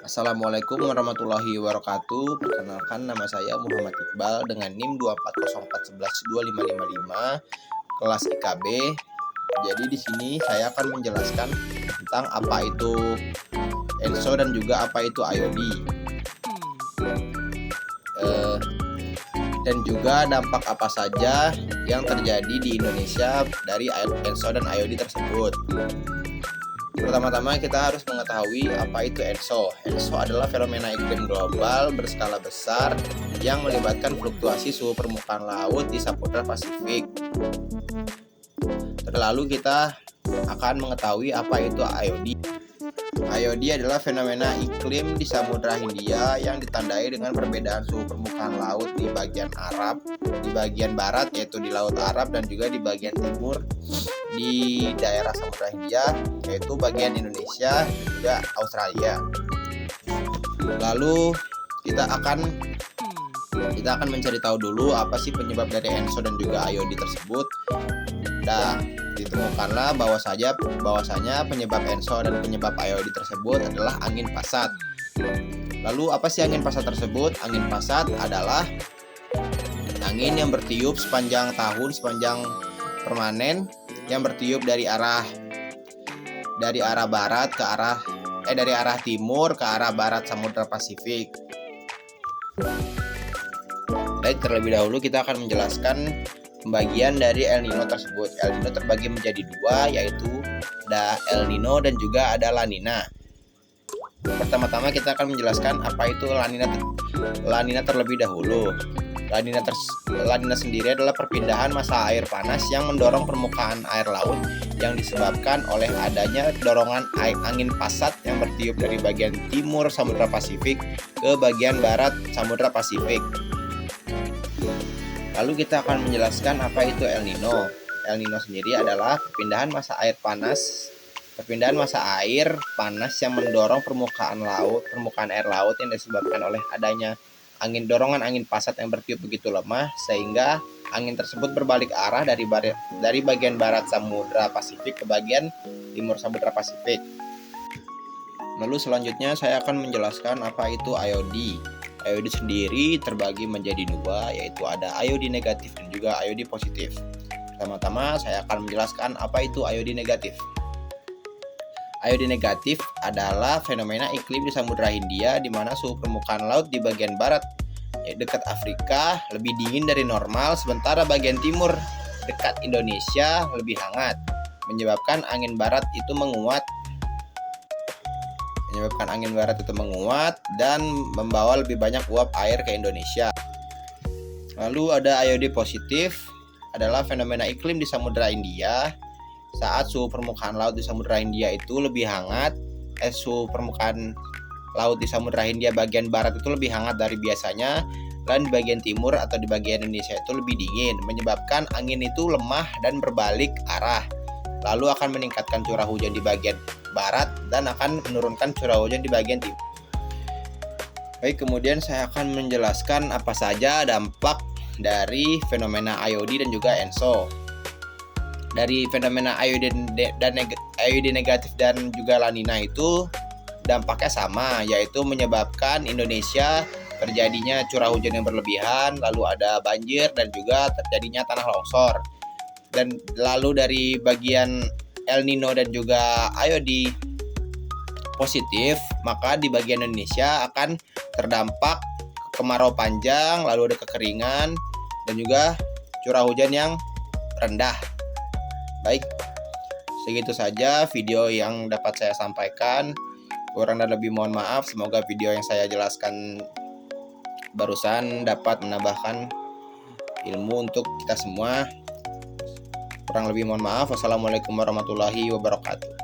Assalamualaikum warahmatullahi wabarakatuh. Perkenalkan, nama saya Muhammad Iqbal dengan NIM 24041125555 kelas IKB. Jadi di sini saya akan menjelaskan tentang apa itu ENSO dan juga apa itu IOD. Dan juga dampak apa saja yang terjadi di Indonesia dari ENSO dan IOD tersebut. Pertama-tama kita harus mengetahui apa itu ENSO. ENSO adalah fenomena iklim global berskala besar yang melibatkan fluktuasi suhu permukaan laut di Samudra Pasifik. Lalu kita akan mengetahui apa itu IOD. IOD adalah fenomena iklim di Samudra Hindia yang ditandai dengan perbedaan suhu permukaan laut di bagian barat yaitu di Laut Arab, dan juga di bagian timur di daerah Samudra Hindia yaitu bagian Indonesia dan juga Australia. Lalu kita akan mencari tahu dulu apa sih penyebab dari ENSO dan juga IOD tersebut. Nah, ditemukanlah bahwasanya penyebab ENSO dan penyebab IOD tersebut adalah angin pasat. Lalu apa sih angin pasat tersebut? Angin pasat adalah angin yang bertiup sepanjang permanen yang bertiup dari arah timur ke arah barat Samudra Pasifik. Baik, terlebih dahulu kita akan menjelaskan pembagian dari El Nino tersebut. El Nino terbagi menjadi dua, yaitu ada El Nino dan juga ada La Nina. Pertama-tama kita akan menjelaskan apa itu La Nina terlebih dahulu. La Nina sendiri adalah perpindahan massa air panas yang mendorong permukaan air laut yang disebabkan oleh adanya dorongan angin pasat yang bertiup dari bagian timur Samudra Pasifik ke bagian barat Samudra Pasifik. Lalu kita akan menjelaskan apa itu El Nino. El Nino sendiri adalah perpindahan massa air panas yang mendorong permukaan air laut yang disebabkan oleh adanya dorongan angin pasat yang bertiup begitu lemah sehingga angin tersebut berbalik arah dari bagian barat Samudra Pasifik ke bagian timur Samudra Pasifik. Lalu selanjutnya saya akan menjelaskan apa itu IOD. IOD sendiri terbagi menjadi dua, yaitu ada IOD negatif dan juga IOD positif. Pertama-tama saya akan menjelaskan apa itu IOD negatif. IOD negatif adalah fenomena iklim di Samudra Hindia di mana suhu permukaan laut di bagian barat dekat Afrika lebih dingin dari normal, sementara bagian timur dekat Indonesia lebih hangat, menyebabkan angin barat itu menguat dan membawa lebih banyak uap air ke Indonesia. Lalu ada IOD positif, adalah fenomena iklim di Samudra Hindia saat suhu permukaan laut di Samudra Hindia itu lebih hangat. Suhu permukaan laut di Samudra Hindia bagian barat itu lebih hangat dari biasanya, dan di bagian timur atau di bagian Indonesia itu lebih dingin, menyebabkan angin itu lemah dan berbalik arah, lalu akan meningkatkan curah hujan di bagian barat dan akan menurunkan curah hujan di bagian timur. Baik, kemudian saya akan menjelaskan apa saja dampak dari fenomena IOD dan juga ENSO. Dari fenomena IOD negatif dan juga La Nina itu dampaknya sama, yaitu menyebabkan Indonesia terjadinya curah hujan yang berlebihan, lalu ada banjir dan juga terjadinya tanah longsor. Dan lalu dari bagian El Nino dan juga IOD positif, maka di bagian Indonesia akan terdampak kemarau panjang, lalu ada kekeringan dan juga curah hujan yang rendah. Baik, segitu saja video yang dapat saya sampaikan. Kurang dan lebih mohon maaf. Semoga video yang saya jelaskan barusan dapat menambahkan ilmu untuk kita semua. Kurang lebih mohon maaf. Wassalamualaikum warahmatullahi wabarakatuh.